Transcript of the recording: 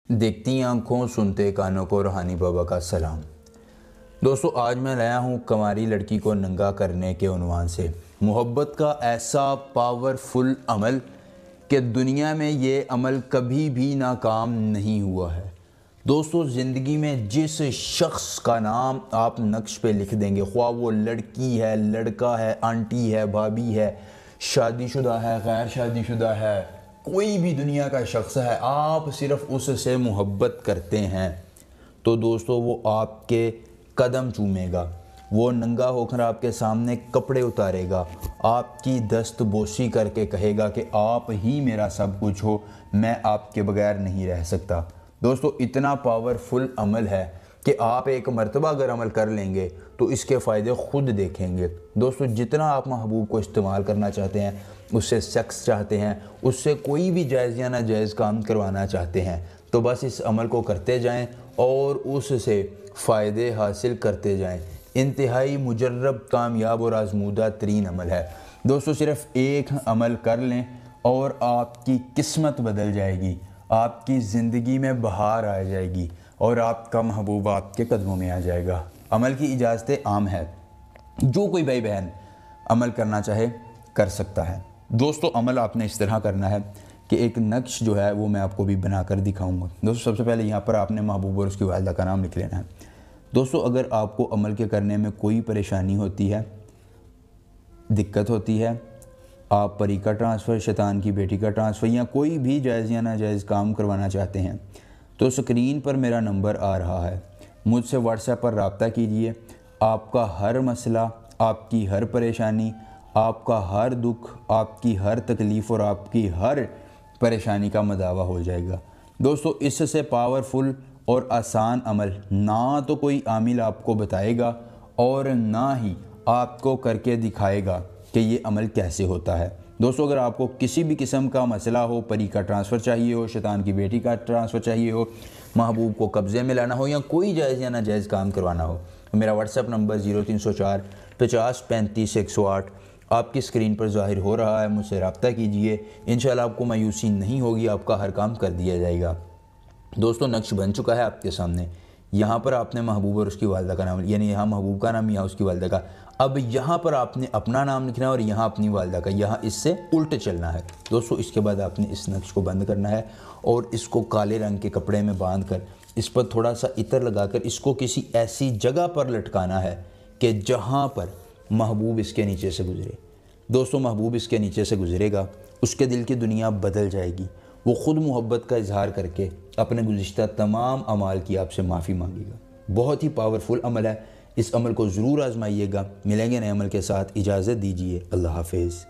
देखती आंखों सुनते कानों को रूहानी बाबा का सलाम। दोस्तों, आज मैं लाया हूँ कंवारी लड़की को नंगा करने के उन्वान से मोहब्बत का ऐसा पावरफुल अमल कि दुनिया में ये अमल कभी भी नाकाम नहीं हुआ है। दोस्तों, ज़िंदगी में जिस शख्स का नाम आप नक्श पे लिख देंगे, ख्वाह वो लड़की है, लड़का है, आंटी है, भाभी है, शादीशुदा है, गैर शादीशुदा है, कोई भी दुनिया का शख्स है, आप सिर्फ उससे मोहब्बत करते हैं तो दोस्तों वो आपके कदम चूमेगा, वो नंगा होकर आपके सामने कपड़े उतारेगा, आपकी दस्त बोसी करके कहेगा कि आप ही मेरा सब कुछ हो, मैं आपके बगैर नहीं रह सकता। दोस्तों, इतना पावरफुल अमल है कि आप एक मर्तबा अगर अमल कर लेंगे तो इसके फ़ायदे ख़ुद देखेंगे। दोस्तों, जितना आप महबूब को इस्तेमाल करना चाहते हैं, उससे सेक्स चाहते हैं, उससे कोई भी जायज़ या नाजायज़ काम करवाना चाहते हैं, तो बस इस अमल को करते जाएं और उससे फ़ायदे हासिल करते जाएं। इंतहाई मुजर्रब, कामयाब और आजमूदा तरीन अमल है। दोस्तों, सिर्फ़ एक अमल कर लें और आपकी किस्मत बदल जाएगी, आपकी ज़िंदगी में बहार आ जाएगी और आपका महबूब आपके कदमों में आ जाएगा। अमल की इजाज़तें आम है, जो कोई भाई बहन अमल करना चाहे कर सकता है। दोस्तों, अमल आपने इस तरह करना है कि एक नक्श जो है वो मैं आपको भी बना कर दिखाऊंगा। दोस्तों, सबसे पहले यहाँ पर आपने महबूब और उसकी वालिदा का नाम लिख लेना है। दोस्तों, अगर आपको अमल के करने में कोई परेशानी होती है, दिक्कत होती है, आप परी का ट्रांसफ़र, शैतान की बेटी का ट्रांसफ़र या कोई भी जायज़ या नाजायज़ काम करवाना चाहते हैं, तो स्क्रीन पर मेरा नंबर आ रहा है, मुझसे व्हाट्सएप पर रब्ता कीजिए। आपका हर मसला, आपकी हर परेशानी, आपका हर दुख, आपकी हर तकलीफ़ और आपकी हर परेशानी का मदावा हो जाएगा। दोस्तों, इससे पावरफुल और आसान अमल ना तो कोई आमिल आपको बताएगा और ना ही आपको करके दिखाएगा कि ये अमल कैसे होता है। दोस्तों, अगर आपको किसी भी किस्म का मसला हो, परी का ट्रांसफ़र चाहिए हो, शैतान की बेटी का ट्रांसफ़र चाहिए हो, महबूब को कब्ज़े में लाना हो या कोई जायज़ या नाजायज़ काम करवाना हो, तो मेरा व्हाट्सएप नंबर 0304 50 35 108 आपकी स्क्रीन पर ज़ाहिर हो रहा है। मुझसे रब्ता कीजिए, इंशाल्लाह आपको मायूसी नहीं होगी, आपका हर काम कर दिया जाएगा। दोस्तों, नक्श बन चुका है आपके सामने। यहाँ पर आपने महबूब और उसकी वालिदा का नाम, यानी यहाँ महबूब का नाम, यहाँ उसकी वालिदा का। अब यहाँ पर आपने अपना नाम लिखना है और यहाँ अपनी वालिदा का, यहाँ इससे उल्ट चलना है। दोस्तों, इसके बाद आपने इस नक्श को बंद करना है और इसको काले रंग के कपड़े में बांध कर इस पर थोड़ा सा इत्र लगाकर इसको किसी ऐसी जगह पर लटकाना है कि जहाँ पर महबूब इसके नीचे से गुज़रे। दोस्तों, महबूब इसके नीचे से गुज़रेगा, उसके दिल की दुनिया बदल जाएगी, वो ख़ुद मोहब्बत का इजहार करके अपने गुज़िश्ता तमाम अमाल की आपसे माफ़ी मांगेगा। बहुत ही पावरफुल अमल है, इस अमल को ज़रूर आजमाइएगा। मिलेंगे नए अमल के साथ, इजाज़त दीजिए, अल्लाह हाफ़िज़।